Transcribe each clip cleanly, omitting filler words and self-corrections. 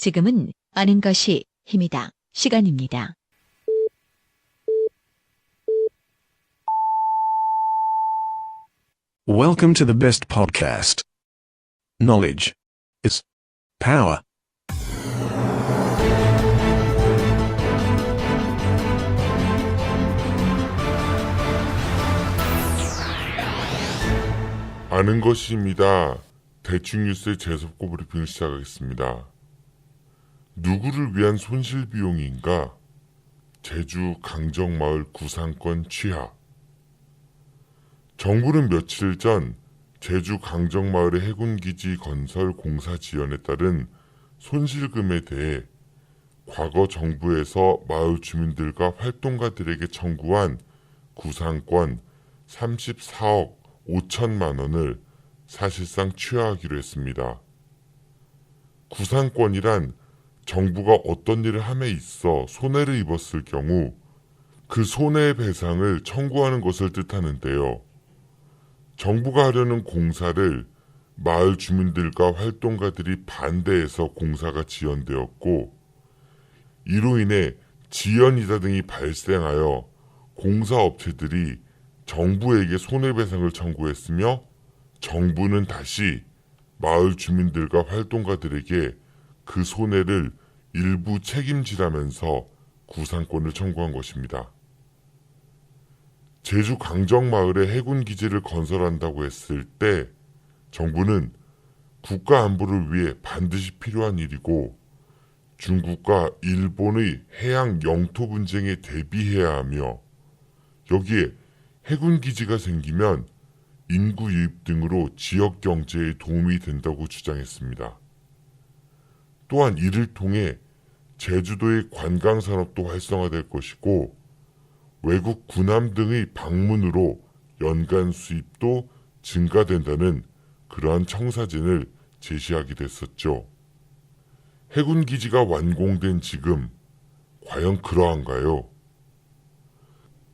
지금은 아는 것이 힘이다. 시간입니다. Welcome to the best podcast. Knowledge is power. 아는 것입니다. 대충 뉴스의 재수없고 브리핑을 시작하겠습니다. 누구를 위한 손실 비용인가? 제주 강정마을 구상권 취하. 정부는 며칠 전 제주 강정마을의 해군기지 건설 공사 지연에 따른 손실금에 대해 과거 정부에서 마을 주민들과 활동가들에게 청구한 구상권 34억 5천만 원을 사실상 취하하기로 했습니다. 구상권이란 정부가 어떤 일을 함에 있어 손해를 입었을 경우 그 손해배상을 청구하는 것을 뜻하는데요. 정부가 하려는 공사를 마을 주민들과 활동가들이 반대해서 공사가 지연되었고 이로 인해 지연이자 등이 발생하여 공사업체들이 정부에게 손해배상을 청구했으며 정부는 다시 마을 주민들과 활동가들에게 그 손해를 일부 책임지라면서 구상권을 청구한 것입니다. 제주 강정마을에 해군기지를 건설한다고 했을 때 정부는 국가 안보를 위해 반드시 필요한 일이고 중국과 일본의 해양 영토 분쟁에 대비해야 하며 여기에 해군기지가 생기면 인구 유입 등으로 지역 경제에 도움이 된다고 주장했습니다. 또한 이를 통해 제주도의 관광산업도 활성화될 것이고 외국 군함 등의 방문으로 연간 수입도 증가된다는 그러한 청사진을 제시하기도 했었죠. 해군기지가 완공된 지금 과연 그러한가요?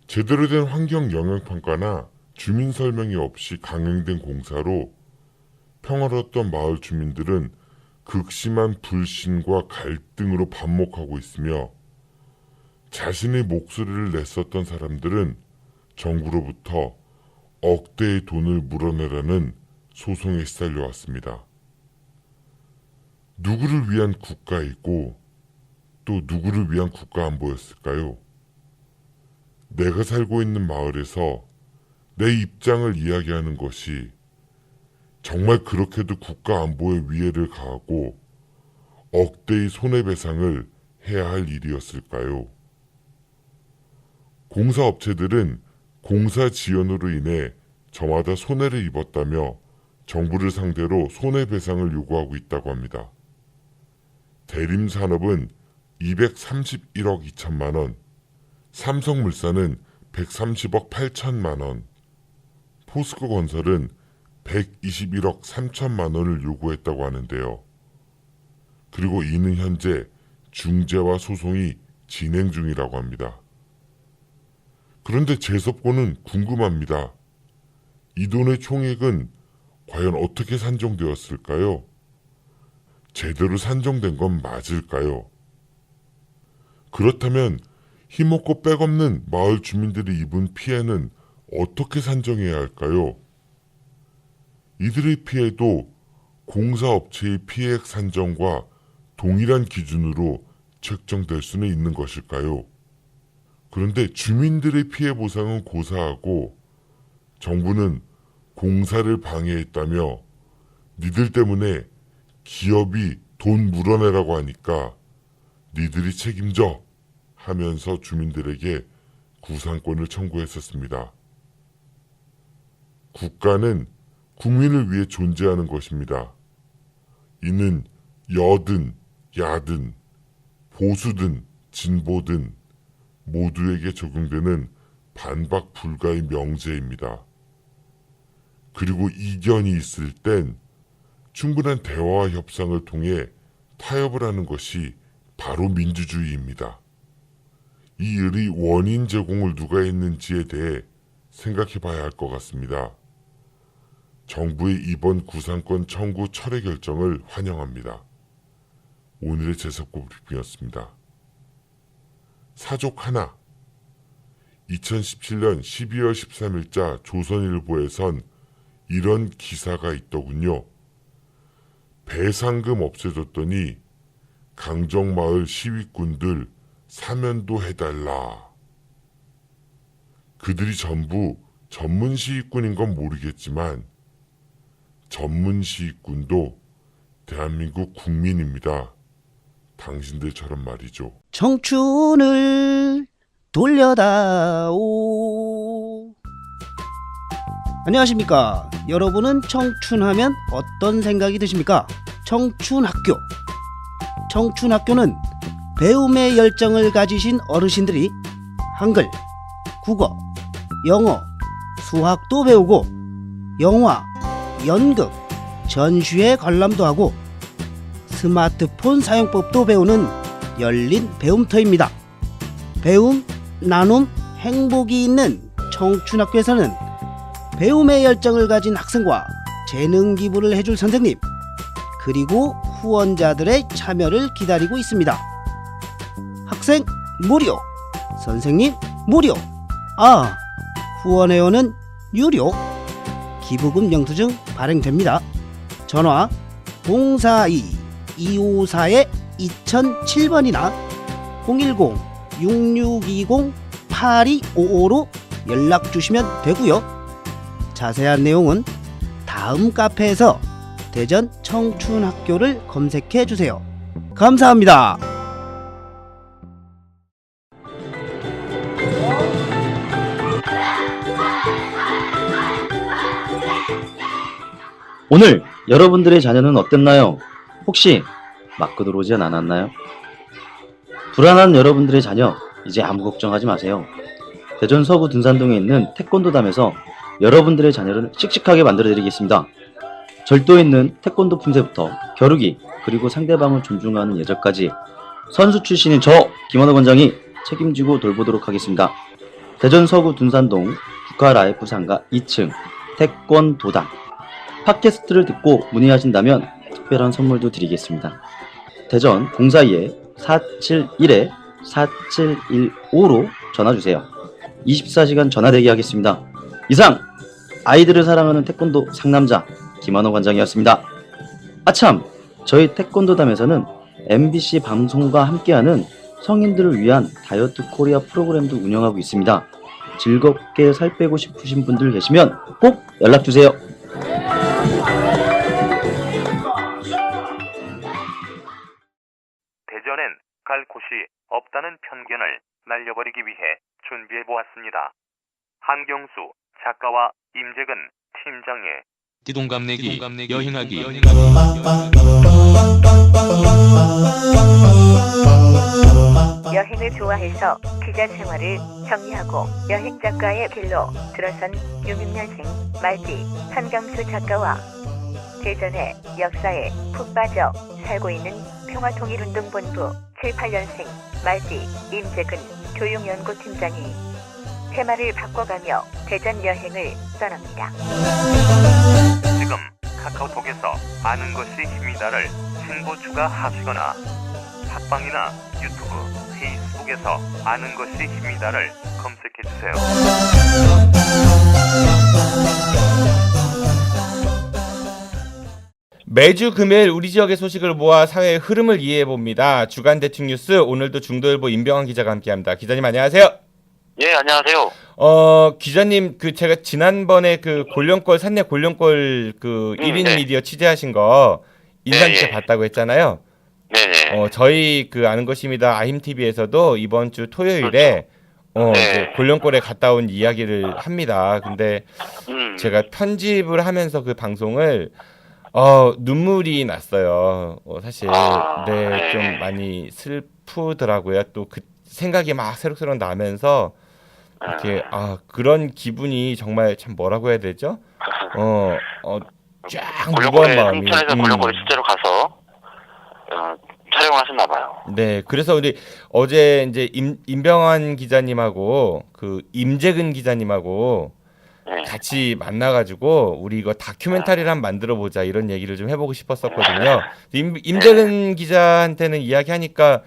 제대로 된 환경 영향평가나 주민 설명이 없이 강행된 공사로 평화로웠던 마을 주민들은 극심한 불신과 갈등으로 반목하고 있으며 자신의 목소리를 냈었던 사람들은 정부로부터 억대의 돈을 물어내라는 소송에 시달려 왔습니다. 누구를 위한 국가이고 또 누구를 위한 국가 안보였을까요? 내가 살고 있는 마을에서 내 입장을 이야기하는 것이 정말 그렇게도 국가 안보에 위해를 가하고 억대의 손해배상을 해야 할 일이었을까요? 공사업체들은 공사 지연으로 인해 저마다 손해를 입었다며 정부를 상대로 손해배상을 요구하고 있다고 합니다. 대림산업은 231억 2천만 원, 삼성물산은 130억 8천만 원, 포스코건설은 121억 3천만 원을 요구했다고 하는데요. 그리고 이는 현재 중재와 소송이 진행 중이라고 합니다. 그런데 재섭고는 궁금합니다. 이 돈의 총액은 과연 어떻게 산정되었을까요? 제대로 산정된 건 맞을까요? 그렇다면 힘없고 빽없는 마을 주민들이 입은 피해는 어떻게 산정해야 할까요? 이들의 피해도 공사업체의 피해액 산정과 동일한 기준으로 책정될 수는 있는 것일까요? 그런데 주민들의 피해 보상은 고사하고 정부는 공사를 방해했다며 니들 때문에 기업이 돈 물어내라고 하니까 니들이 책임져 하면서 주민들에게 구상권을 청구했었습니다. 국가는 국민을 위해 존재하는 것입니다. 이는 여든 야든 보수든 진보든 모두에게 적용되는 반박 불가의 명제입니다. 그리고 이견이 있을 땐 충분한 대화와 협상을 통해 타협을 하는 것이 바로 민주주의입니다. 이 일의 원인 제공을 누가 했는지에 대해 생각해 봐야 할 것 같습니다. 정부의 이번 구상권 청구 철회 결정을 환영합니다. 오늘의 재석고 브리핑이었습니다. 사족 하나. 2017년 12월 13일자 조선일보에선 이런 기사가 있더군요. 배상금 없애줬더니 강정마을 시위꾼들 사면도 해달라. 그들이 전부 전문 시위꾼인 건 모르겠지만 전문 시위꾼도 대한민국 국민입니다. 당신들처럼 말이죠. 청춘을 돌려다오. 안녕하십니까. 여러분은 청춘하면 어떤 생각이 드십니까? 청춘학교. 청춘학교는 배움의 열정을 가지신 어르신들이 한글, 국어, 영어, 수학도 배우고 영화, 연극, 전시회 관람도 하고 스마트폰 사용법도 배우는 열린 배움터입니다. 배움, 나눔, 행복이 있는 청춘학교에서는 배움의 열정을 가진 학생과 재능 기부를 해줄 선생님, 그리고 후원자들의 참여를 기다리고 있습니다. 학생 무료, 선생님 무료, 후원회원은 유료. 기부금 영수증 발행됩니다. 전화 042-254-2007번이나 010-6620-8255로 연락 주시면 되고요. 자세한 내용은 다음 카페에서 대전 청춘학교를 검색해 주세요. 감사합니다. 오늘 여러분들의 자녀는 어땠나요? 혹시 맞고 들어오지 않았나요? 불안한 여러분들의 자녀, 이제 아무 걱정하지 마세요. 대전 서구 둔산동에 있는 태권도담에서 여러분들의 자녀를 씩씩하게 만들어드리겠습니다. 절도 있는 태권도 품새부터 겨루기, 그리고 상대방을 존중하는 예절까지 선수 출신인 저 김원호 원장이 책임지고 돌보도록 하겠습니다. 대전 서구 둔산동 국가라이프 상가 2층 태권도담. 팟캐스트를 듣고 문의하신다면 특별한 선물도 드리겠습니다. 대전 042-471-4715로 전화주세요. 24시간 전화대기 하겠습니다. 이상 아이들을 사랑하는 태권도 상남자 김한호 관장이었습니다. 아참, 저희 태권도담에서는 MBC 방송과 함께하는 성인들을 위한 다이어트 코리아 프로그램도 운영하고 있습니다. 즐겁게 살 빼고 싶으신 분들 계시면 꼭 연락주세요. 대전엔 갈 곳이 없다는 편견을 날려버리기 위해 준비해보았습니다. 한경수 작가와 임재근 팀장의 띠동갑내기 여행하기. 여행을 좋아해서 기자 생활을 정리하고 여행 작가의 길로 들어선 66년생 말띠 한경수 작가와 대전의 역사에 푹 빠져 살고 있는 평화통일운동본부 78년생 말띠 임재근 교육연구팀장이 테마를 바꿔가며 대전 여행을 떠납니다. 지금 카카오톡에서 아는 것이 힘이다를 친구 추가하시거나 팟빵이나 유튜브, 페이스북에서 아는 것이 힘이다를 검색해주세요. 매주 금요일 우리 지역의 소식을 모아 사회의 흐름을 이해해봅니다. 주간 대충 뉴스, 오늘도 중도일보 임병환 기자가 함께합니다. 기자님 안녕하세요. 예, 안녕하세요. 기자님, 제가 지난번에 곤룡골, 산내 곤룡골 1인 네. 미디어 취재하신 거 인상 깊게 네. 봤다고 했잖아요. 네네. 저희 아는 것입니다. 아힘TV에서도 이번 주 토요일에 네. 이제 곤룡골에 갔다 온 이야기를 합니다. 근데 제가 편집을 하면서 그 방송을 눈물이 났어요. 사실 네. 좀 많이 슬프더라고요. 또 그 생각이 막 새록새록 나면서 이렇게 그런 기분이 정말 참 뭐라고 해야 되죠? 쫙 무거운 마음이. 순천에서 곤룡골에 실제로 가서 촬영을 하셨나 봐요. 네, 그래서 우리 어제 이제 임병환 기자님하고 임재근 기자님하고 네. 같이 만나가지고 우리 이거 다큐멘터리를 한번 만들어 보자 이런 얘기를 좀 해보고 싶었었거든요. 임재근 기자한테는 이야기하니까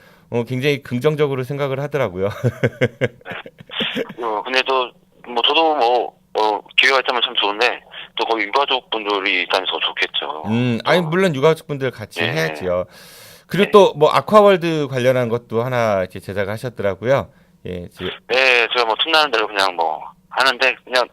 굉장히 긍정적으로 생각을 하더라고요. 근데 또 뭐 저도 기회가 있다면 참 좋은데 또 거기 유가족분들이 있다면 더 좋겠죠. 아니 물론 유가족분들 같이 네. 해야지요. 그리고 또 뭐 아쿠아월드 관련한 것도 하나 이제 제작을 하셨더라고요. 예, 네, 제가 뭐 틈나는 대로 그냥 뭐 하는데 그냥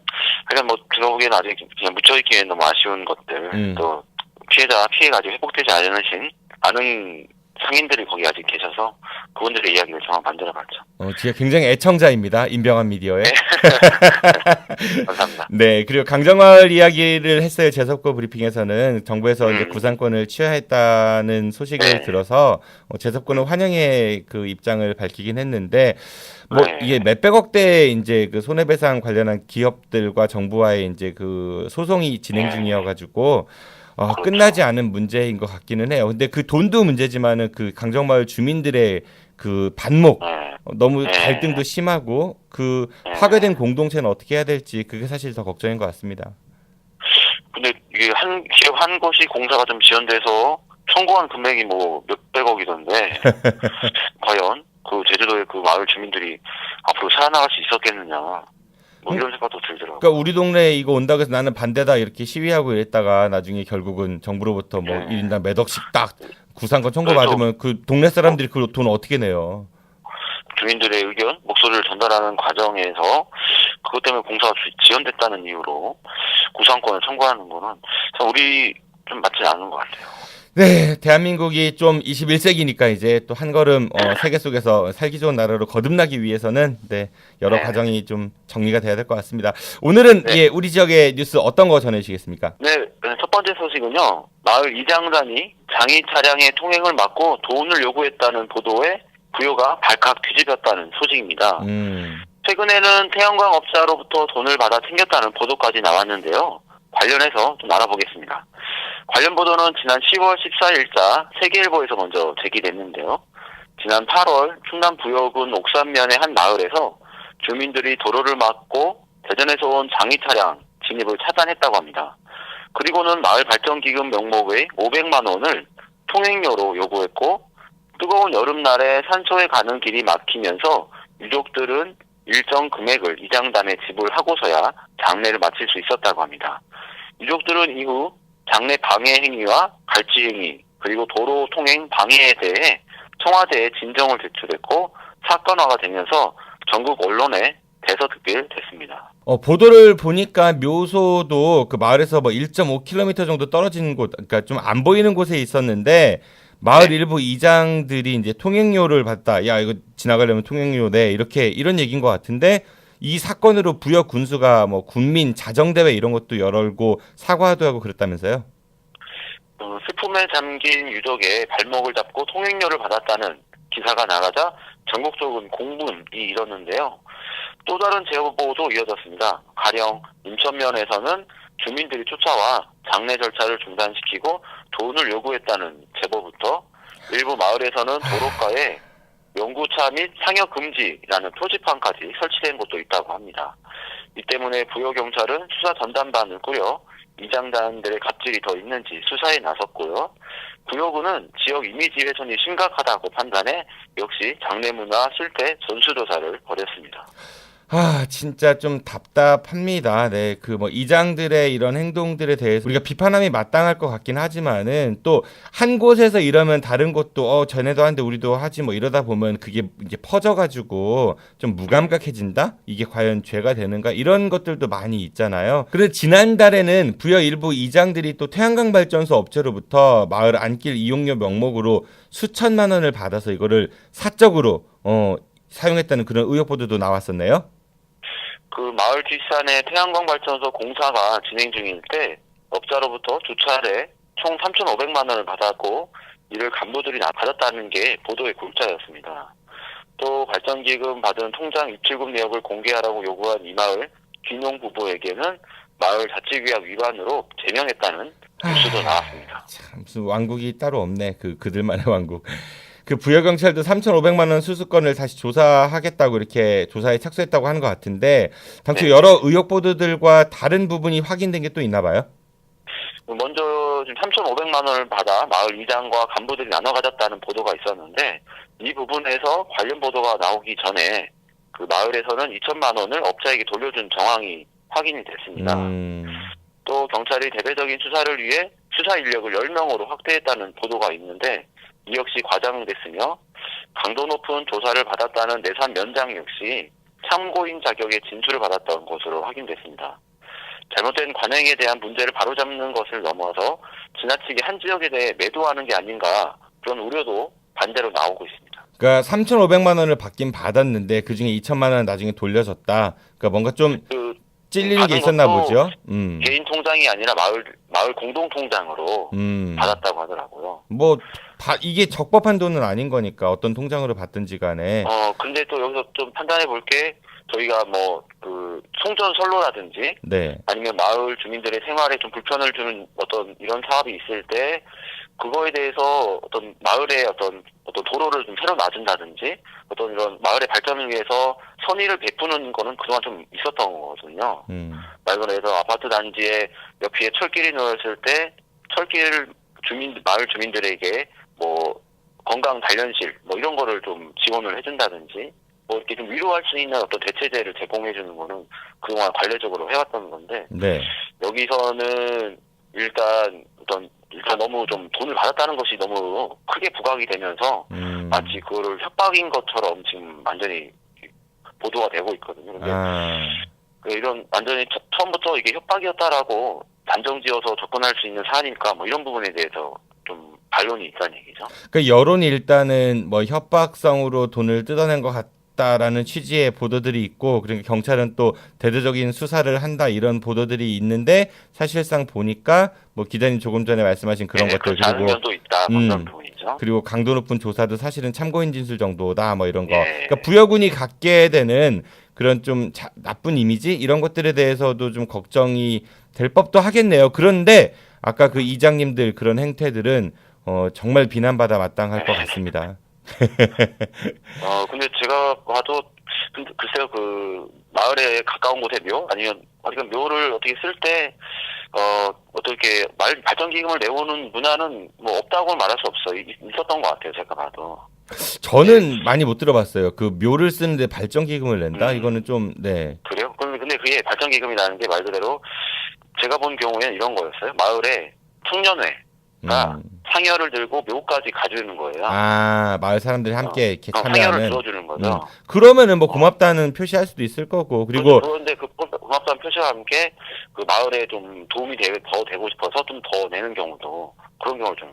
뭐 제가 보기에는 아직 그냥 묻혀있기에는 너무 아쉬운 것들 또 피해가 아직 회복되지 않은 상인들이 거기 아직 계셔서 그분들의 이야기를 정말 만들어봤죠. 제가 굉장히 애청자입니다. 임병환 미디어에. 감사합니다. 네, 그리고 강정마을 이야기를 했어요. 재석고 브리핑에서는 정부에서 이제 구상권을 취하했다는 소식을 들어서 재석고는 환영의 그 입장을 밝히긴 했는데 이게 몇백억대 이제 그 손해배상 관련한 기업들과 정부와의 이제 그 소송이 진행 중이어가지고. 끝나지 않은 문제인 것 같기는 해요. 근데 그 돈도 문제지만은 그 강정마을 주민들의 그 반목 너무 갈등도 심하고 그 파괴된 공동체는 어떻게 해야 될지 그게 사실 더 걱정인 것 같습니다. 근데 이게 기업 한 곳이 공사가 좀 지연돼서 청구한 금액이 뭐 몇백억이던데 과연 그 제주도의 그 마을 주민들이 앞으로 살아나갈 수 있었겠느냐. 뭐 이런 생각도 들더라고요. 그러니까 우리 동네에 이거 온다고 해서 나는 반대다 이렇게 시위하고 이랬다가 나중에 결국은 정부로부터 뭐 1인당 몇 억씩 딱 구상권 청구받으면 그 동네 사람들이 그 돈 어떻게 내요? 주민들의 의견, 목소리를 전달하는 과정에서 그것 때문에 공사가 지연됐다는 이유로 구상권을 청구하는 거는 참 우리 좀 맞지 않은 것 같아요. 네, 대한민국이 좀 21세기니까 이제 또 한 걸음 세계 속에서 살기 좋은 나라로 거듭나기 위해서는 여러 과정이 좀 정리가 돼야 될 것 같습니다. 오늘은 우리 지역의 뉴스 어떤 거 전해주시겠습니까? 네, 첫 번째 소식은요. 마을 이장단이 장애 차량의 통행을 막고 돈을 요구했다는 보도에 부여가 발칵 뒤집혔다는 소식입니다. 최근에는 태양광 업자로부터 돈을 받아 챙겼다는 보도까지 나왔는데요. 관련해서 좀 알아보겠습니다. 관련 보도는 지난 10월 14일자 세계일보에서 먼저 제기됐는데요. 지난 8월 충남 부여군 옥산면의 한 마을에서 주민들이 도로를 막고 대전에서 온 장의 차량 진입을 차단했다고 합니다. 그리고는 마을 발전기금 명목의 500만 원을 통행료로 요구했고 뜨거운 여름날에 산소에 가는 길이 막히면서 유족들은 일정 금액을 이장단에 지불하고서야 장례를 마칠 수 있었다고 합니다. 유족들은 이후 장례 방해 행위와 갈취 행위 그리고 도로 통행 방해에 대해 청와대에 진정을 제출했고 사건화가 되면서 전국 언론에 대서특필됐습니다. 보도를 보니까 묘소도 그 마을에서 뭐 1.5km 정도 떨어진 곳, 그러니까 좀 안 보이는 곳에 있었는데 마을 일부 이장들이 이제 통행료를 받다. 야, 이거 지나가려면 통행료 내. 이런 얘기인 것 같은데 이 사건으로 부여 군수가 뭐 군민 자정대회 이런 것도 열고 사과도 하고 그랬다면서요? 슬픔에 잠긴 유족의 발목을 잡고 통행료를 받았다는 기사가 나가자 전국적인 공분이 일었는데요. 또 다른 제보도 이어졌습니다. 가령 인천면에서는 주민들이 쫓아와 장례 절차를 중단시키고 돈을 요구했다는 제보부터 일부 마을에서는 도로가에 연구차 및 상여 금지라는 표지판까지 설치된 곳도 있다고 합니다. 이 때문에 부여경찰은 수사 전담반을 꾸려 이장단들의 갑질이 더 있는지 수사에 나섰고요. 부여군은 지역 이미지 훼손이 심각하다고 판단해 역시 장례문화 실태 전수조사를 벌였습니다. 진짜 좀 답답합니다. 네, 그 뭐 이장들의 이런 행동들에 대해서 우리가 비판함이 마땅할 것 같긴 하지만은 또 한 곳에서 이러면 다른 곳도 쟤네도 하는데 우리도 하지 뭐 이러다 보면 그게 이제 퍼져가지고 좀 무감각해진다? 이게 과연 죄가 되는가? 이런 것들도 많이 있잖아요. 그래서 지난달에는 부여 일부 이장들이 또 태양광 발전소 업체로부터 마을 안길 이용료 명목으로 수천만 원을 받아서 이거를 사적으로 사용했다는 그런 의혹 보도도 나왔었네요. 그 마을 뒷산의 태양광 발전소 공사가 진행 중일 때 업자로부터 두 차례 총 3,500만 원을 받았고 이를 간부들이 받았다는 게 보도의 골자였습니다. 또 발전기금 받은 통장 입출금 내역을 공개하라고 요구한 이 마을 귀농 부부에게는 마을 자치규약 위반으로 제명했다는 뉴스도 나왔습니다. 참 무슨 왕국이 따로 없네. 그들만의 왕국. 그 부여경찰도 3,500만 원 수수권을 다시 조사하겠다고 이렇게 조사에 착수했다고 하는 것 같은데 당초 여러 의혹 보도들과 다른 부분이 확인된 게 또 있나 봐요? 먼저 지금 3,500만 원을 받아 마을 이장과 간부들이 나눠 가졌다는 보도가 있었는데 이 부분에서 관련 보도가 나오기 전에 그 마을에서는 2천만 원을 업자에게 돌려준 정황이 확인이 됐습니다. 또 경찰이 대대적인 수사를 위해 수사 인력을 10명으로 확대했다는 보도가 있는데 이 역시 과장됐으며 강도 높은 조사를 받았다는 내산 면장 역시 참고인 자격의 진술을 받았던 것으로 확인됐습니다. 잘못된 관행에 대한 문제를 바로잡는 것을 넘어서 지나치게 한 지역에 대해 매도하는 게 아닌가 그런 우려도 반대로 나오고 있습니다. 그러니까 3,500만 원을 받긴 받았는데 그중에 2천만 원은 나중에 돌려줬다. 그러니까 뭔가 좀 찔리는 게 있었나 보죠. 개인 통장이 아니라 마을 공동 통장으로 받았다고 하더라고요. 뭐 이게 적법한 돈은 아닌 거니까 어떤 통장으로 받든지 간에. 근데 또 여기서 좀 판단해 볼 게 저희가 뭐 그 송전선로라든지 아니면 마을 주민들의 생활에 좀 불편을 주는 어떤 이런 사업이 있을 때 그거에 대해서 어떤 마을의 어떤 도로를 좀 새로 놔준다든지 어떤 이런 마을의 발전을 위해서 선의를 베푸는 거는 그동안 좀 있었던 거거든요. 말 그대로 아파트 단지에 옆에 철길이 놓였을 때 철길 마을 주민들에게 뭐 건강 단련실 뭐 이런 거를 좀 지원을 해준다든지 뭐 이렇게 좀 위로할 수 있는 어떤 대체제를 제공해주는 거는 그동안 관례적으로 해왔던 건데 여기서는 일단 너무 좀 돈을 받았다는 것이 너무 크게 부각이 되면서 마치 그거를 협박인 것처럼 지금 완전히 보도가 되고 있거든요. 근데 이런 완전히 처음부터 이게 협박이었다라고 단정지어서 접근할 수 있는 사안일까 뭐 이런 부분에 대해서 좀 반론이 있다는 얘기죠. 그 여론이 일단은 뭐 협박성으로 돈을 뜯어낸 것 같다라는 취지의 보도들이 있고 그러니까 경찰은 또 대대적인 수사를 한다 이런 보도들이 있는데 사실상 보니까 뭐 기자님 조금 전에 말씀하신 그런 것들 그리고 면도 있다 그런 부분이죠. 그리고 강도 높은 조사도 사실은 참고인 진술 정도다 뭐 이런 거. 그러니까 부여군이 갖게 되는 그런 좀 나쁜 이미지 이런 것들에 대해서도 좀 걱정이 될 법도 하겠네요. 그런데 아까 그 이장님들 그런 행태들은 정말 비난받아 마땅할 것 같습니다. 근데 제가 봐도 글쎄요 그 마을에 가까운 곳에 묘 아니면 묘를 어떻게 쓸 때 어떻게 마을 발전 기금을 내오는 문화는 뭐 없다고 말할 수 없어요. 있었던 것 같아요. 제가 봐도. 저는 많이 못 들어봤어요. 그 묘를 쓰는데 발전 기금을 낸다? 이거는 좀 그래요? 근데 그게 발전 기금이라는 게 말 그대로 제가 본 경우에는 이런 거였어요. 마을에 청년회가 상여를 들고 묘까지 가주는 거예요. 마을 사람들이 함께 이렇게 참여하는. 상여를 들어주는 거죠. 그러면은 뭐 고맙다는 표시할 수도 있을 거고 그리고 그런데 그 고맙다는 표시와 함께 그 마을에 좀 도움이 더 되고 싶어서 좀 더 내는 경우도 그런 경우를 좀.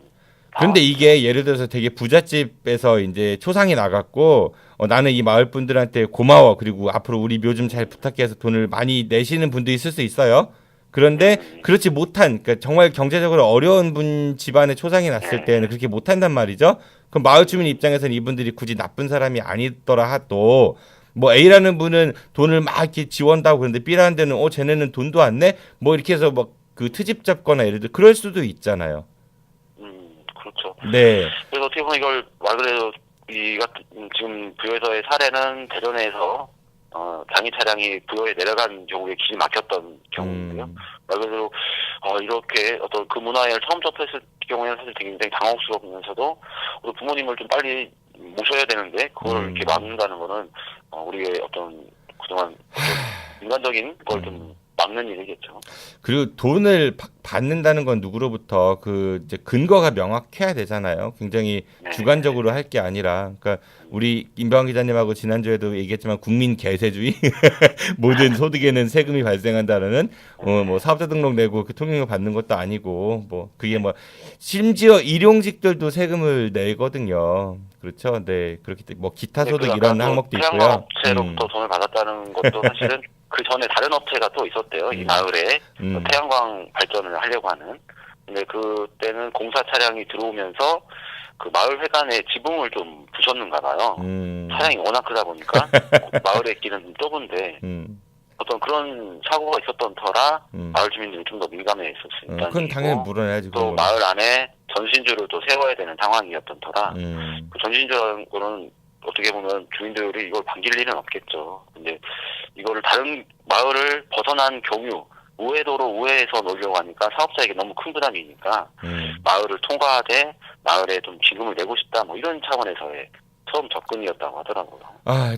그런데 이게 예를 들어서 되게 부잣집에서 이제 초상이 나갔고 나는 이 마을 분들한테 고마워 그리고 앞으로 우리 묘 좀 잘 부탁해 해서 돈을 많이 내시는 분도 있을 수 있어요. 그런데 그렇지 못한 그러니까 정말 경제적으로 어려운 분 집안에 초상이 났을 때는 그렇게 못한단 말이죠. 그럼 마을 주민 입장에서는 이분들이 굳이 나쁜 사람이 아니더라 하도 뭐 A라는 분은 돈을 막 이렇게 지원다고 그러는데 B라는 데는 쟤네는 돈도 안 내? 뭐 이렇게 해서 막 그 트집 잡거나 예를 들어 그럴 수도 있잖아요. 그렇죠. 네. 그래서 어떻게 보면 이걸 말 그대로 지금 부여에서의 사례는 대전에서 장애 차량이 부여에 내려간 경우에 길이 막혔던 경우인데요. 말 그대로 이렇게 어떤 그 문화를 처음 접했을 경우에는 사실 되게 굉장히 당혹스러우면서도 부모님을 좀 빨리 모셔야 되는데 그걸 이렇게 막는다는 거는 우리의 어떤 그동안 인간적인 걸 좀 막는 일이겠죠. 그리고 돈을 받는다는 건 누구로부터 그 이제 근거가 명확해야 되잖아요. 굉장히 주관적으로 할 게 아니라, 그러니까 우리 임병환 기자님하고 지난주에도 얘기했지만 국민 개세주의 모든 소득에는 세금이 발생한다는 뭐 사업자 등록 내고 그 통행료 받는 것도 아니고 뭐 그게 뭐 심지어 일용직들도 세금을 내거든요. 그렇죠. 네 그렇기 때문에 뭐 기타 소득 이런 항목도 있고요. 업체로부터 돈을 받았다는 것도 사실은 그 전에 다른 업체가 또 있었대요. 이 마을에 태양광 발전을 하려고 하는. 근데 그때는 공사 차량이 들어오면서 그 마을 회관에 지붕을 좀 부셨는가 봐요. 차량이 워낙 크다 보니까 마을의 길은 좀 좁은데 어떤 그런 사고가 있었던 터라 마을 주민들이 좀 더 민감해 있었습니다. 그건 당연히 물어야지. 또 마을 안에 전신주를 또 세워야 되는 상황이었던 터라 그 전신주라는 거는 어떻게 보면 주민들이 이걸 반길 일은 없겠죠. 근데 이거를 다른 마을을 벗어난 경유 우회도로 우회해서 놓으려고 하니까 사업자에게 너무 큰 부담이니까 마을을 통과하되 마을에 좀 기금을 내고 싶다 뭐 이런 차원에서의 처음 접근이었다고 하더라고요.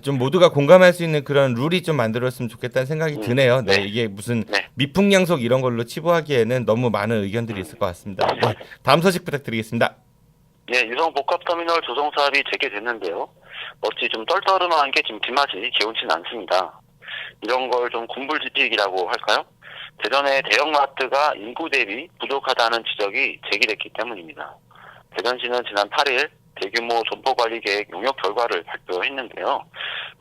좀 모두가 공감할 수 있는 그런 룰이 좀 만들었으면 좋겠다는 생각이 드네요. 네, 이게 무슨 미풍양속 이런 걸로 치부하기에는 너무 많은 의견들이 있을 것 같습니다. 네, 다음 소식 부탁드리겠습니다. 네, 유성복합터미널 조성 사업이 재개됐는데요. 어찌 좀 떨떠름한 게 지금 뒷맛이 개운치는 않습니다. 이런 걸 좀 군불지픽이라고 할까요? 대전의 대형마트가 인구 대비 부족하다는 지적이 제기됐기 때문입니다. 대전시는 지난 8일 대규모 점포관리 계획 용역 결과를 발표했는데요.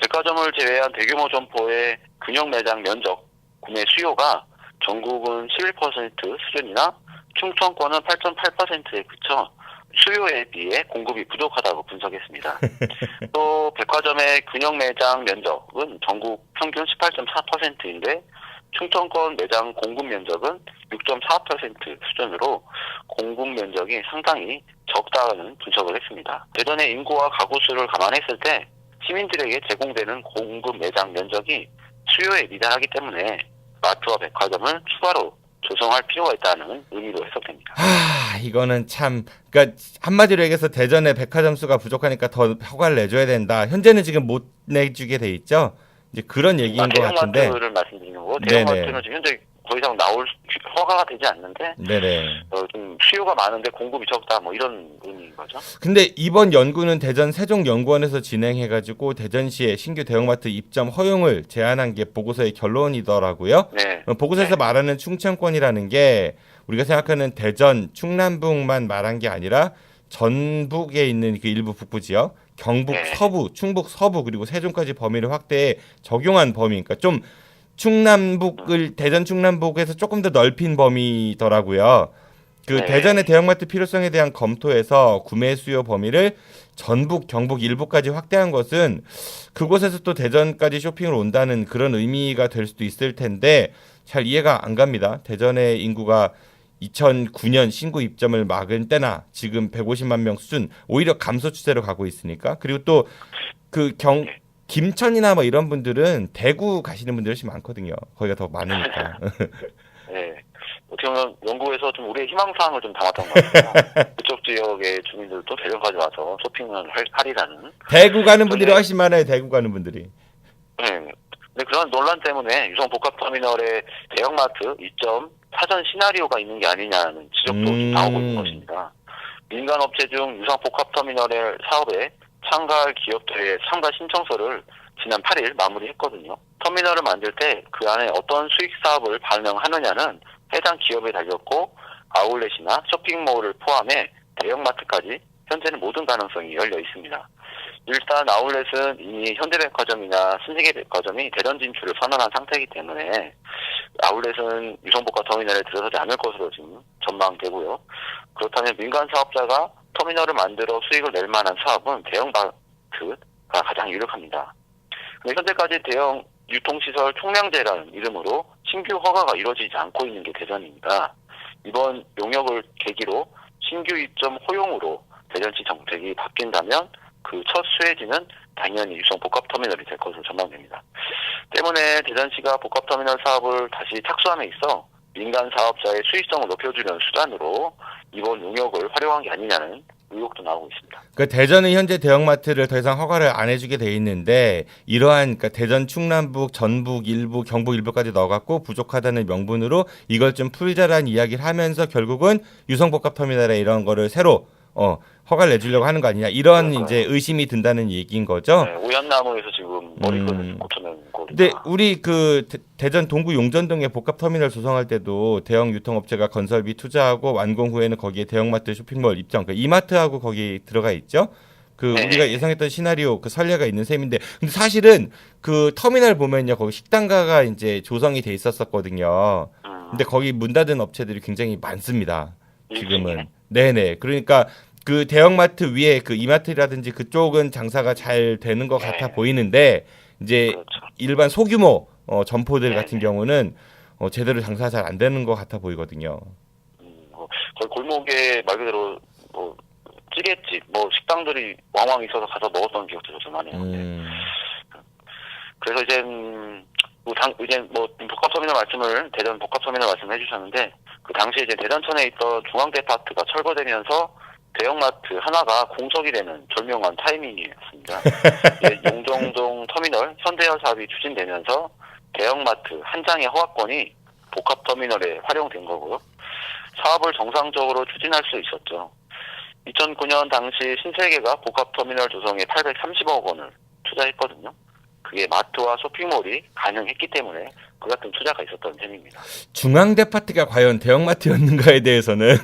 백화점을 제외한 대규모 점포의 균형 매장 면적, 구매 수요가 전국은 11% 수준이나 충청권은 8.8%에 그쳐 수요에 비해 공급이 부족하다고 분석했습니다. 또 백화점의 균형 매장 면적은 전국 평균 18.4%인데 충청권 매장 공급 면적은 6.4% 수준으로 공급 면적이 상당히 적다는 분석을 했습니다. 대전의 인구와 가구 수를 감안했을 때 시민들에게 제공되는 공급 매장 면적이 수요에 미달하기 때문에 마트와 백화점을 추가로 조성할 필요가 있다는 의미로 해석됩니다. 이거는 참, 그러니까 한마디로 얘기해서 대전의 백화점 수가 부족하니까 더 허가를 내줘야 된다. 현재는 지금 못 내주게 돼 있죠. 이제 그런 얘기인 것 같은데. 대형마트를 말씀드리는 거고, 대형마트는 지금 현재 더 이상 나올 허가가 되지 않는데, 좀 수요가 많은데 공급이 적다, 뭐 이런 의미인 거죠. 근데 이번 연구는 대전 세종연구원에서 진행해가지고 대전시의 신규 대형마트 입점 허용을 제안한 게 보고서의 결론이더라고요. 보고서에서 말하는 충청권이라는 게 우리가 생각하는 대전, 충남북만 말한 게 아니라 전북에 있는 그 일부 북부 지역, 경북 서부, 충북 서부 그리고 세종까지 범위를 확대해 적용한 범위. 그러니까 좀 충남북을 대전 충남북에서 조금 더 넓힌 범위더라고요. 대전의 대형마트 필요성에 대한 검토에서 구매 수요 범위를 전북, 경북 일부까지 확대한 것은 그곳에서 또 대전까지 쇼핑을 온다는 그런 의미가 될 수도 있을 텐데 잘 이해가 안 갑니다. 대전의 인구가 2009년 신구 입점을 막은 때나 지금 150만 명 수준 오히려 감소 추세로 가고 있으니까. 그리고 또 김천이나 뭐 이런 분들은 대구 가시는 분들이 훨씬 많거든요. 거기가 더 많으니까. 어떻게 보면 연구에서 좀 우리의 희망사항을 좀 담았던 것 같아요. 그쪽 지역의 주민들도 대전까지 와서 쇼핑을 하리라는. 대구 가는 분들이 훨씬 많아요. 대구 가는 분들이. 근데 그런 논란 때문에 유성복합터미널의 대형마트 입점 사전 시나리오가 있는 게 아니냐는 지적도 나오고 있는 것입니다. 민간 업체 중 유성복합터미널의 사업에 참가할 기업들의 참가 신청서를 지난 8일 마무리했거든요. 터미널을 만들 때 그 안에 어떤 수익 사업을 반영하느냐는 해당 기업에 달렸고 아울렛이나 쇼핑몰을 포함해 대형마트까지 현재는 모든 가능성이 열려 있습니다. 일단 아울렛은 이미 현대백화점이나 신세계백화점이 대전 진출을 선언한 상태이기 때문에 아울렛은 유성복합터미널에 들어서지 않을 것으로 지금 전망되고요. 그렇다면 민간 사업자가 터미널을 만들어 수익을 낼 만한 사업은 대형마트가 가장 유력합니다. 근데 현재까지 대형 유통시설 총량제라는 이름으로 신규 허가가 이루어지지 않고 있는 게 대전입니다. 이번 용역을 계기로 신규 입점 허용으로 대전시 정책이 바뀐다면 그 첫 수혜지는 당연히 유성복합터미널이 될 것으로 전망됩니다. 때문에 대전시가 복합터미널 사업을 다시 착수함에 있어 민간 사업자의 수익성을 높여주려는 수단으로 이번 용역을 활용한 게 아니냐는 의혹도 나오고 있습니다. 그러니까 대전은 현재 대형마트를 더 이상 허가를 안 해주게 돼 있는데 이러한 그러니까 대전 충남북, 전북 일부, 경북 일부까지 넣어갖고 부족하다는 명분으로 이걸 좀 풀자라는 이야기를 하면서 결국은 유성복합터미널에 이런 거를 새로 허가를 내주려고 하는 거 아니냐 이런 이제 의심이 든다는 얘기인 거죠. 오얏나무에서 지금 머리끈을 고쳐낸 거리다. 근데 우리 그 대전 동구 용전동에 복합터미널 조성할 때도 대형 유통업체가 건설비 투자하고 완공 후에는 거기에 대형마트 쇼핑몰 입점, 그러니까 이마트하고 거기 들어가 있죠. 우리가 예상했던 시나리오 그 선례가 있는 셈인데, 근데 사실은 그 터미널 보면요 거기 식당가가 이제 조성이 돼 있었거든요. 근데 거기 문 닫은 업체들이 굉장히 많습니다. 지금은. 네네. 그러니까 그 대형마트 위에 그 이마트라든지 그쪽은 장사가 잘 되는 것 같아 보이는데 이제 일반 소규모 점포들 같은 경우는 제대로 장사가 잘 안 되는 것 같아 보이거든요. 거의 골목에 말 그대로 뭐 찌개집, 뭐 식당들이 왕왕 있어서 가서 먹었던 기억도 좀 많이 나는데. 그래서 이제 복합터미널 말씀을 대전 복합터미널 말씀을 해주셨는데 그 당시에 이제 대전천에 있던 중앙데파트가 철거되면서 대형마트 하나가 공석이 되는 절묘한 타이밍이었습니다. 용정동 터미널 현대열 사업이 추진되면서 대형마트 한 장의 허가권이 복합터미널에 활용된 거고요. 사업을 정상적으로 추진할 수 있었죠. 2009년 당시 신세계가 복합터미널 조성에 830억 원을 투자했거든요. 그게 마트와 쇼핑몰이 가능했기 때문에 그 같은 투자가 있었던 셈입니다. 중앙데파트가 과연 대형마트였는가에 대해서는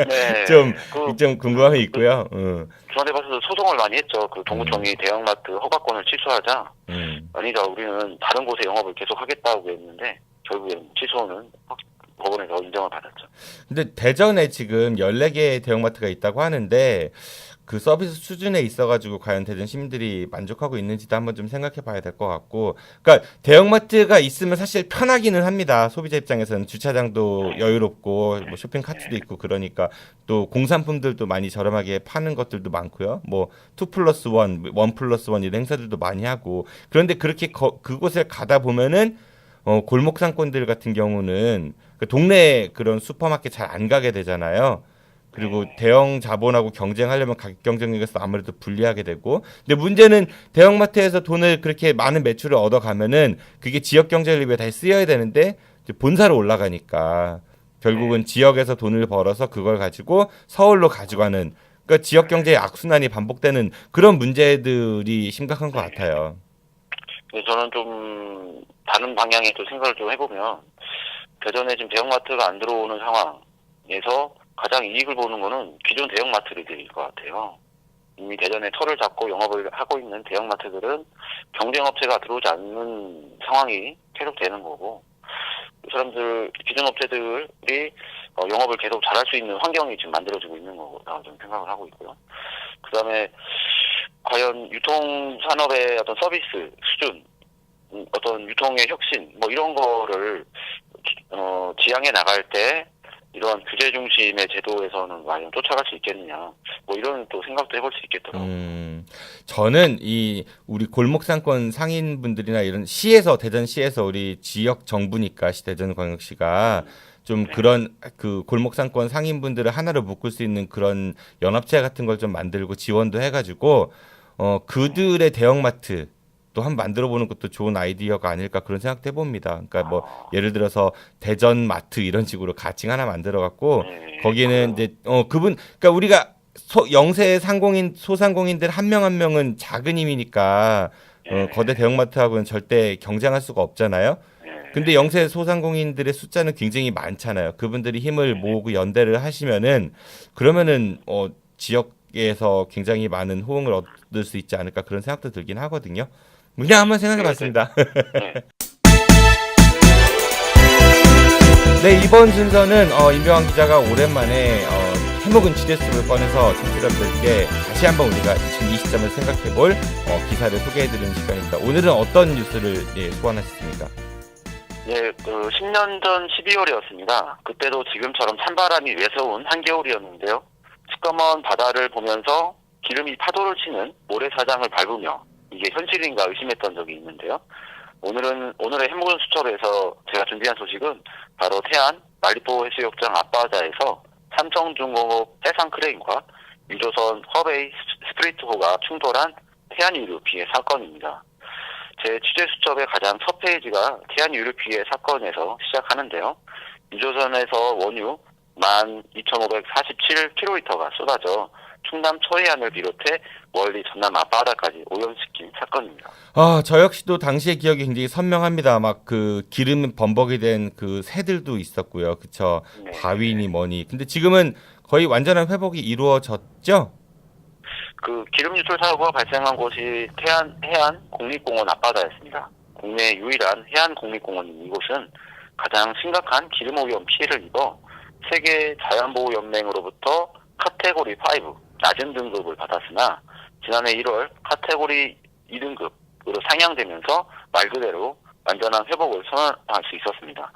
네, 좀 궁금함이 있고요. 중앙데파트도 소송을 많이 했죠. 그 동구청이 대형마트 허가권을 취소하자 아니다 우리는 다른 곳에 영업을 계속하겠다고 했는데 결국엔 취소는 법원에서 인정을 받았죠. 근데 대전에 지금 14개의 대형마트가 있다고 하는데 그 서비스 수준에 있어가지고 과연 대전 시민들이 만족하고 있는지도 한번 좀 생각해 봐야 될 것 같고, 그러니까 대형마트가 있으면 사실 편하기는 합니다. 소비자 입장에서는 주차장도 여유롭고 뭐 쇼핑 카트도 있고 그러니까 또 공산품들도 많이 저렴하게 파는 것들도 많고요. 뭐 2+1, 1+1 이런 행사들도 많이 하고 그런데 그렇게 그곳에 가다 보면은 골목 상권들 같은 경우는 그 동네 그런 슈퍼마켓 잘 안 가게 되잖아요. 그리고 대형 자본하고 경쟁하려면 가격 경쟁력에서 아무래도 불리하게 되고, 근데 문제는 대형마트에서 돈을 그렇게 많은 매출을 얻어가면은 그게 지역 경제를 위해 다시 쓰여야 되는데 본사로 올라가니까 결국은 지역에서 돈을 벌어서 그걸 가지고 서울로 가져가는, 그러니까 지역 경제의 악순환이 반복되는 그런 문제들이 심각한 것 같아요. 저는 좀 다른 방향의 또 생각을 좀 해보면 대전에 지금 대형마트가 안 들어오는 상황에서 가장 이익을 보는 거는 기존 대형마트들일 것 같아요. 이미 대전에 터를 잡고 영업을 하고 있는 대형마트들은 경쟁업체가 들어오지 않는 상황이 계속되는 거고, 그 사람들 기존 업체들이 영업을 계속 잘할 수 있는 환경이 지금 만들어지고 있는 거라고 좀 생각을 하고 있고요. 그다음에 과연 유통산업의 어떤 서비스 수준, 어떤 유통의 혁신 뭐 이런 거를 지향해 나갈 때 이러한 규제 중심의 제도에서는 과연 쫓아갈 수 있겠느냐, 뭐 이런 또 생각도 해볼 수 있겠더라고요. 저는 이 우리 골목상권 상인분들이나 이런 시에서, 대전시에서 우리 지역 정부니까 대전광역시가 좀 그런 그 골목상권 상인분들을 하나로 묶을 수 있는 그런 연합체 같은 걸 좀 만들고 지원도 해가지고 그들의 대형마트 또 한번 만들어보는 것도 좋은 아이디어가 아닐까 그런 생각도 해봅니다. 그러니까 뭐 예를 들어서 대전 마트 이런 식으로 가칭 하나 만들어갖고 거기는 이제 그러니까 우리가 영세 상공인 소상공인들 한 명 한 명은 작은 힘이니까 거대 대형마트하고는 절대 경쟁할 수가 없잖아요. 근데 영세 소상공인들의 숫자는 굉장히 많잖아요. 그분들이 힘을 모으고 연대를 하시면은 그러면은 지역에서 굉장히 많은 호응을 얻을 수 있지 않을까 그런 생각도 들긴 하거든요. 그냥 한번 생각해봤습니다. 네, 이번 순서는 임병환 기자가 오랜만에 해묵은 취재수를 꺼내서 청취자분들께 다시 한번 우리가 지금 이 시점을 생각해볼 기사를 소개해드리는 시간입니다. 오늘은 어떤 뉴스를 소환하셨습니까? 네, 10년 전 12월이었습니다. 그때도 지금처럼 찬바람이 외서운 한겨울이었는데요. 시꺼먼 바다를 보면서 기름이 파도를 치는 모래사장을 밟으며 이게 현실인가 의심했던 적이 있는데요. 오늘의 해묵은 수첩에서 제가 준비한 소식은 바로 태안 말리포 해수욕장 앞바다에서 삼성중공업 해상 크레인과 유조선 허베이 스프리트호가 충돌한 태안 유류 피해 사건입니다. 제 취재 수첩의 가장 첫 페이지가 태안 유류 피해 사건에서 시작하는데요. 유조선에서 원유 12,547km가 쏟아져 충남 초해안을 비롯해 멀리 전남 앞바다까지 오염시킨 사건입니다. 저 역시도 당시의 기억이 굉장히 선명합니다. 막 그 기름 범벅이 된 그 새들도 있었고요. 그쵸? 네. 바위니 뭐니. 근데 지금은 거의 완전한 회복이 이루어졌죠? 그 기름 유출 사고가 발생한 곳이 태안 해안 국립공원 앞바다였습니다. 국내 유일한 해안 국립공원인 이곳은 가장 심각한 기름 오염 피해를 입어 세계 자연보호연맹으로부터 카테고리 5 낮은 등급을 받았으나 지난해 1월 카테고리 2등급으로 상향되면서 말 그대로 완전한 회복을 선언할 수 있었습니다.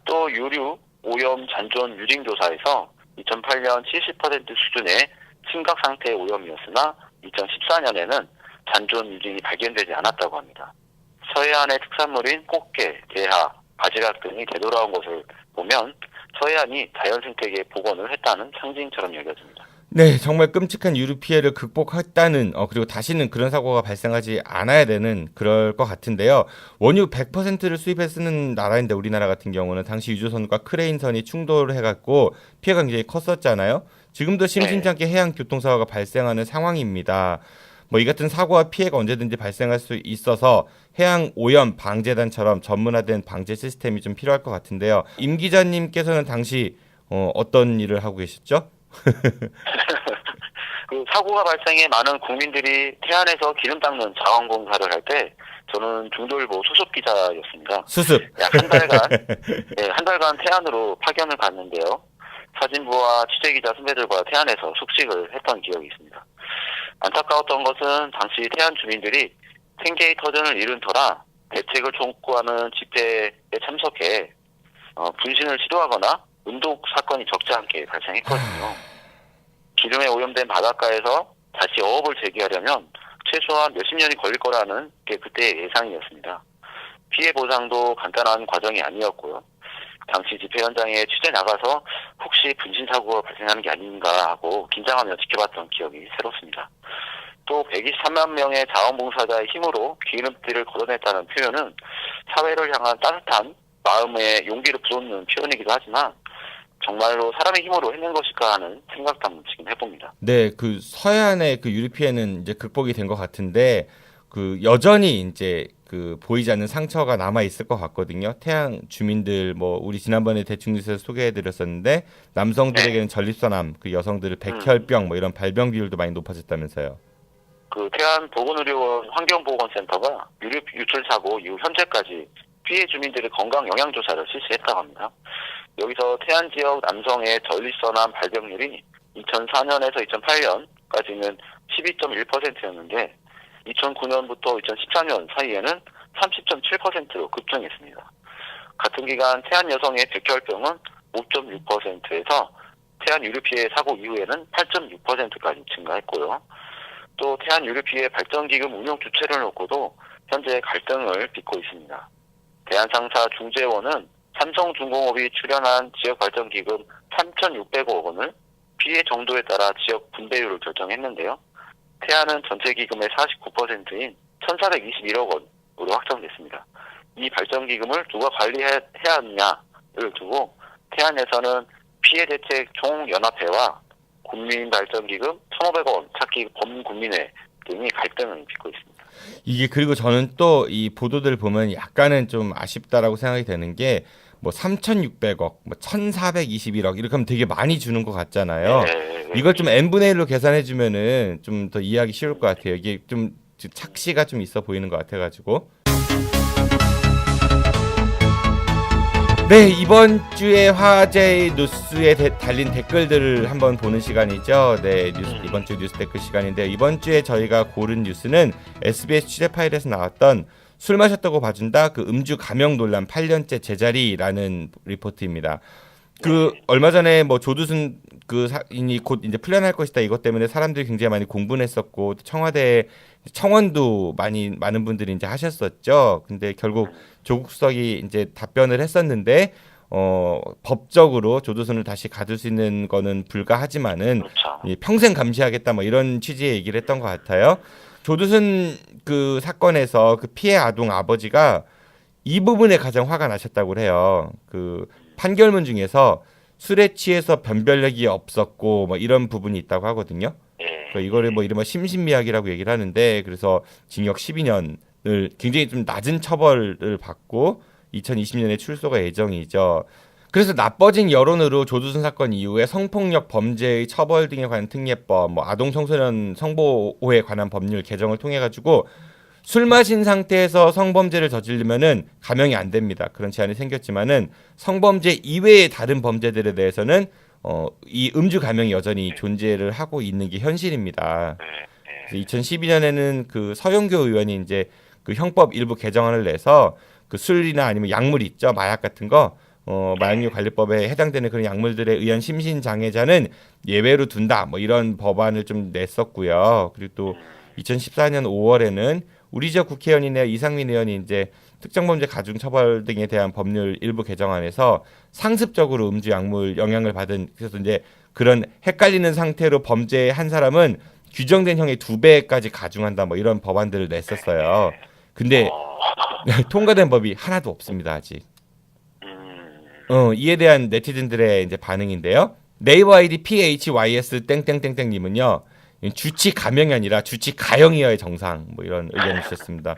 또 유류, 오염, 잔존, 유징 조사에서 2008년 70% 수준의 심각 상태의 오염이었으나 2014년에는 잔존 유징이 발견되지 않았다고 합니다. 서해안의 특산물인 꽃게, 대하, 바지락 등이 되돌아온 것을 보면 서해안이 자연생태계 복원을 했다는 상징처럼 여겨집니다. 네, 정말 끔찍한 유류 피해를 극복했다는 그리고 다시는 그런 사고가 발생하지 않아야 되는 그럴 것 같은데요. 원유 100%를 수입해 쓰는 나라인데 우리나라 같은 경우는 당시 유조선과 크레인선이 충돌을 해갖고 피해가 굉장히 컸었잖아요. 지금도 심심찮게 해양 교통사고가 발생하는 상황입니다. 뭐 이 같은 사고와 피해가 언제든지 발생할 수 있어서 해양 오염 방재단처럼 전문화된 방제 시스템이 좀 필요할 것 같은데요. 임 기자님께서는 당시 어떤 일을 하고 계셨죠? 그 사고가 발생해 많은 국민들이 태안에서 기름 닦는 자원공사를 할 때 저는 중돌보 수습 기자였습니다. 수습. 약 한 달간 한 달간 태안으로 파견을 갔는데요. 사진부와 취재기자 선배들과 태안에서 숙식을 했던 기억이 있습니다. 안타까웠던 것은 당시 태안 주민들이 생계의 터전을 잃은 터라 대책을 촉구하는 집회에 참석해 분신을 시도하거나 운동 사건이 적지 않게 발생했거든요. 기름에 오염된 바닷가에서 다시 어업을 재개하려면 최소한 몇십 년이 걸릴 거라는 게 그때의 예상이었습니다. 피해 보상도 간단한 과정이 아니었고요. 당시 집회 현장에 취재 나가서 혹시 분신 사고가 발생하는 게 아닌가 하고 긴장하며 지켜봤던 기억이 새롭습니다. 또 123만 명의 자원봉사자의 힘으로 기름띠를 걷어냈다는 표현은 사회를 향한 따뜻한 마음의 용기를 불어넣는 표현이기도 하지만 정말로 사람의 힘으로 해낸 것일까 하는 생각도 한번 지금 해봅니다. 네, 그 서해안의 그 유류 피해는 이제 극복이 된 것 같은데 그 여전히 이제 그 보이지 않는 상처가 남아 있을 것 같거든요. 태안 주민들 뭐 우리 지난번에 대충 뉴스에서 소개해드렸었는데 남성들에게는 전립선암, 그 여성들은 백혈병 뭐 이런 발병 비율도 많이 높아졌다면서요. 그 태안 보건의료원 환경보건센터가 유류 유출 사고 이후 현재까지 피해 주민들의 건강 영양 조사를 실시했다고 합니다. 여기서 태안 지역 남성의 전립선암 발병률이 2004년에서 2008년까지는 12.1%였는데 2009년부터 2014년 사이에는 30.7%로 급증했습니다. 같은 기간 태안 여성의 백혈병은 5.6%에서 태안 유류 피해 사고 이후에는 8.6%까지 증가했고요. 또 태안 유류 피해 발전기금 운영 주체를 놓고도 현재 갈등을 빚고 있습니다. 대한상사 중재원은 삼성중공업이 출연한 지역발전기금 3,600억 원을 피해 정도에 따라 지역 분배율을 결정했는데요. 태안은 전체 기금의 49%인 1,421억 원으로 확정됐습니다. 이 발전기금을 누가 관리해야 하느냐를 두고 태안에서는 피해대책 총연합회와 국민발전기금 1,500억 원 찾기 범국민회 등이 갈등을 빚고 있습니다. 이게 그리고 저는 또 이 보도들 보면 약간은 좀 아쉽다라고 생각이 되는 게 뭐 3,600억, 뭐 1,421억 이렇게 하면 되게 많이 주는 것 같잖아요. 이걸 좀 n분의 1로 계산해 주면은 좀 더 이해하기 쉬울 것 같아요. 이게 좀 착시가 좀 있어 보이는 것 같아가지고. 네, 이번 주에 화제의 뉴스에 달린 댓글들을 한번 보는 시간이죠. 네, 이번 주 뉴스 댓글 시간인데요. 이번 주에 저희가 고른 뉴스는 SBS 취재 파일에서 나왔던 술 마셨다고 봐준다 그 음주 감형 논란 8년째 제자리라는 리포트입니다. 그 얼마 전에 뭐 조두순 그 사인이 곧 이제 풀려날 것이다 이것 때문에 사람들이 굉장히 많이 공분을 했었고 청와대 청원도 많은 분들이 이제 하셨었죠. 근데 결국 조국 수석이 이제 답변을 했었는데 법적으로 조두순을 다시 가둘 수 있는 거는 불가하지만은 평생 감시하겠다 뭐 이런 취지의 얘기를 했던 것 같아요. 조두순 그 사건에서 그 피해 아동 아버지가 이 부분에 가장 화가 나셨다고 해요. 그 판결문 중에서 술에 취해서 변별력이 없었고 뭐 이런 부분이 있다고 하거든요. 이거를 뭐 이른바 심신미약이라고 얘기를 하는데 그래서 징역 12년을 굉장히 좀 낮은 처벌을 받고 2020년에 출소가 예정이죠. 그래서 나빠진 여론으로 조두순 사건 이후에 성폭력 범죄의 처벌 등에 관한 특례법, 뭐 아동 청소년 성보호에 관한 법률 개정을 통해 가지고 술 마신 상태에서 성범죄를 저지르면은 감형이 안 됩니다. 그런 제한이 생겼지만은 성범죄 이외의 다른 범죄들에 대해서는 이 음주 감형이 여전히 존재를 하고 있는 게 현실입니다. 2012년에는 그 서영교 의원이 이제 그 형법 일부 개정안을 내서 그 술이나 아니면 약물 있죠, 마약 같은 거. 마약류 관리법에 해당되는 그런 약물들에 의한 심신장애자는 예외로 둔다. 뭐 이런 법안을 좀 냈었고요. 그리고 또 2014년 5월에는 우리 지역 국회의원이나 이상민 의원이 이제 특정범죄 가중처벌 등에 대한 법률 일부 개정안에서 상습적으로 음주 약물 영향을 받은, 그래서 이제 그런 헷갈리는 상태로 범죄한 사람은 규정된 형의 2배까지 가중한다. 뭐 이런 법안들을 냈었어요. 근데 통과된 법이 하나도 없습니다, 아직. 이에 대한 네티즌들의 이제 반응인데요. 네이버 아이디 PHYS 땡땡땡땡님은요, 주치 감형이 아니라 주치 가형이어야 정상, 뭐 이런 의견을 주셨습니다.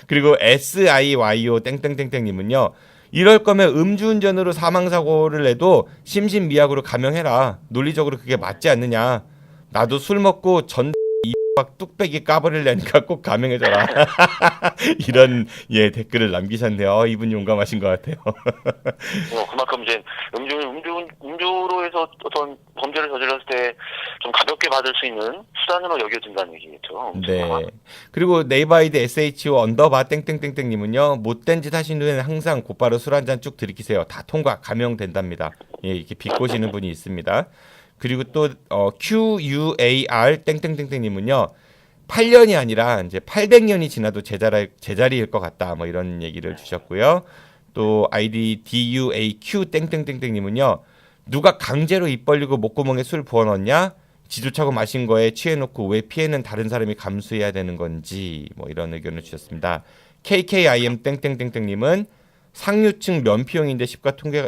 그리고 SIYO 땡땡땡땡님은요, 이럴 거면 음주운전으로 사망사고를 내도 심신미약으로 감형해라. 논리적으로 그게 맞지 않느냐. 나도 술 먹고 막 뚝배기 까버리려니까 꼭 감형해줘라. 이런 댓글을 남기셨네요. 이분 용감하신 것 같아요. 그만큼 이제 음주로 해서 어떤 범죄를 저질렀을 때 좀 가볍게 받을 수 있는 수단으로 여겨진다는 얘기겠죠. 네. 그리고 네이버 아이디 SHO _ 땡땡땡땡님은요, 못된 짓 하신 후에는 항상 곧바로 술 한잔 쭉 들이키세요. 다 통과 감형된답니다. 이렇게 비꼬시는 분이 있습니다. 그리고 또 QUAR 땡땡땡땡님은요, 8년이 아니라 이제 800년이 지나도 제자리일 것 같다. 뭐 이런 얘기를 주셨고요. 또 아이디 DUAQ 땡땡땡땡님은요, 누가 강제로 입 벌리고 목구멍에 술 부어넣냐? 지조차고 마신 거에 취해놓고 왜 피해는 다른 사람이 감수해야 되는 건지, 뭐 이런 의견을 주셨습니다. KKIM 땡땡땡땡님은 상류층 면피용인데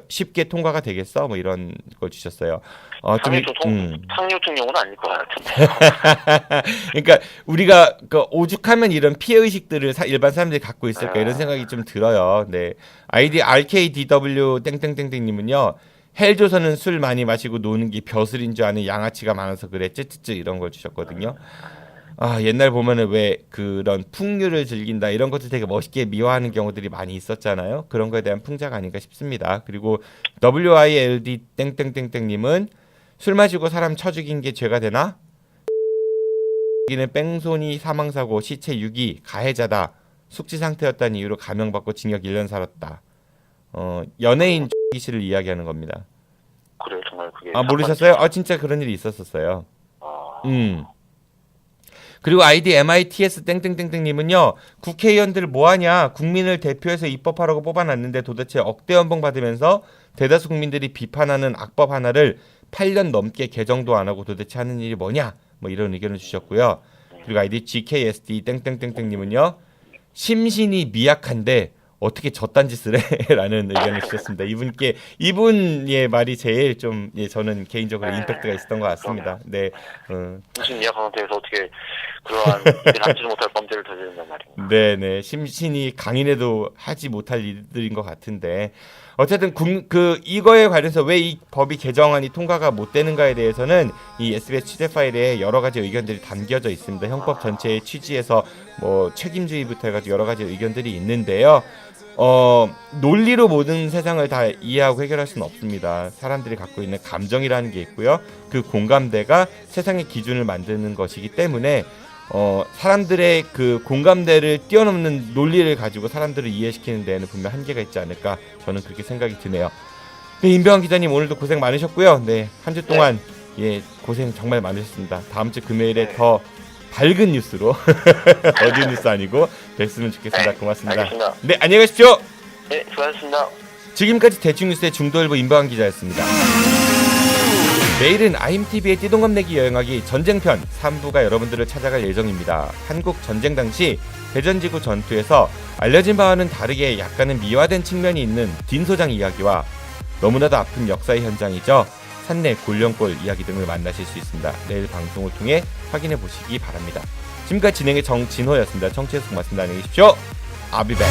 쉽게 통과가 되겠어? 뭐 이런 걸 주셨어요. 상류층 용어는 아닐 것 같은데. 그러니까 우리가 오죽하면 이런 피해 의식들을 일반 사람들이 갖고 있을까 이런 생각이 좀 들어요. 네. 아이디 RKDW 땡땡땡땡님은요, 헬조선은 술 많이 마시고 노는 게 벼슬인 줄 아는 양아치가 많아서 그래 쯔쯔쯔 이런 걸 주셨거든요. 옛날 보면은 왜 그런 풍류를 즐긴다 이런 것들 되게 멋있게 미화하는 경우들이 많이 있었잖아요. 그런 거에 대한 풍자가 아닌가 싶습니다. 그리고 WILD 땡땡땡땡님은 술 마시고 사람 쳐 죽인 게 죄가 되나? 여기는 뺑소니 사망사고 시체 유기 가해자다. 숙지 상태였다는 이유로 감형받고 징역 1년 살았다. 연예인 씨를 이야기하는 겁니다. 그래요, 정말 그게. 모르셨어요? 진짜 그런 일이 있었어요. 그리고 아이디 MITS 땡땡땡땡님은요, 국회의원들 뭐하냐, 국민을 대표해서 입법하라고 뽑아놨는데 도대체 억대 연봉 받으면서 대다수 국민들이 비판하는 악법 하나를 8년 넘게 개정도 안 하고 도대체 하는 일이 뭐냐, 뭐 이런 의견을 주셨고요. 그리고 아이디 GKSD 땡땡땡땡님은요, 심신이 미약한데 어떻게 저딴 짓을 해? 라는 의견을 주셨습니다. 이분의 말이 제일 좀 저는 개인적으로 임팩트가 있었던 것 같습니다. 네. 심신 미약한 상태에서 어떻게 그러한 하지 못할 범죄를 저지른단 말이에요. 네네. 심신이 강인해도 하지 못할 일들인 것 같은데, 어쨌든 이거에 관련해서 왜 이 법이 개정안이 통과가 못 되는가에 대해서는 이 SBS 취재 파일에 여러 가지 의견들이 담겨져 있습니다. 형법 전체의 취지에서 뭐 책임주의부터 해가지고 여러 가지 의견들이 있는데요. 논리로 모든 세상을 다 이해하고 해결할 수는 없습니다. 사람들이 갖고 있는 감정이라는 게 있고요. 그 공감대가 세상의 기준을 만드는 것이기 때문에 사람들의 그 공감대를 뛰어넘는 논리를 가지고 사람들을 이해시키는 데에는 분명 한계가 있지 않을까, 저는 그렇게 생각이 드네요. 네, 임병환 기자님 오늘도 고생 많으셨고요. 네, 한 주 동안 고생 정말 많으셨습니다. 다음 주 금요일에 더 밝은 뉴스로 어두운 뉴스 아니고 뵀으면 좋겠습니다. 고맙습니다. 알겠습니다. 네, 안녕히 가십시오. 네, 수고하셨습니다. 지금까지 대충뉴스의 중도일보 임병환 기자였습니다. 내일은 IMTV의 띠동갑 내기 여행하기 전쟁편 3부가 여러분들을 찾아갈 예정입니다. 한국 전쟁 당시 대전지구 전투에서 알려진 바와는 다르게 약간은 미화된 측면이 있는 딘 소장 이야기와 너무나도 아픈 역사의 현장이죠. 산내 골령골 이야기 등을 만나실 수 있습니다. 내일 방송을 통해 확인해 보시기 바랍니다. 지금까지 진행의 정진호였습니다. 청취해주셔서 고맙습니다. 안녕히 계십시오. I'll be back.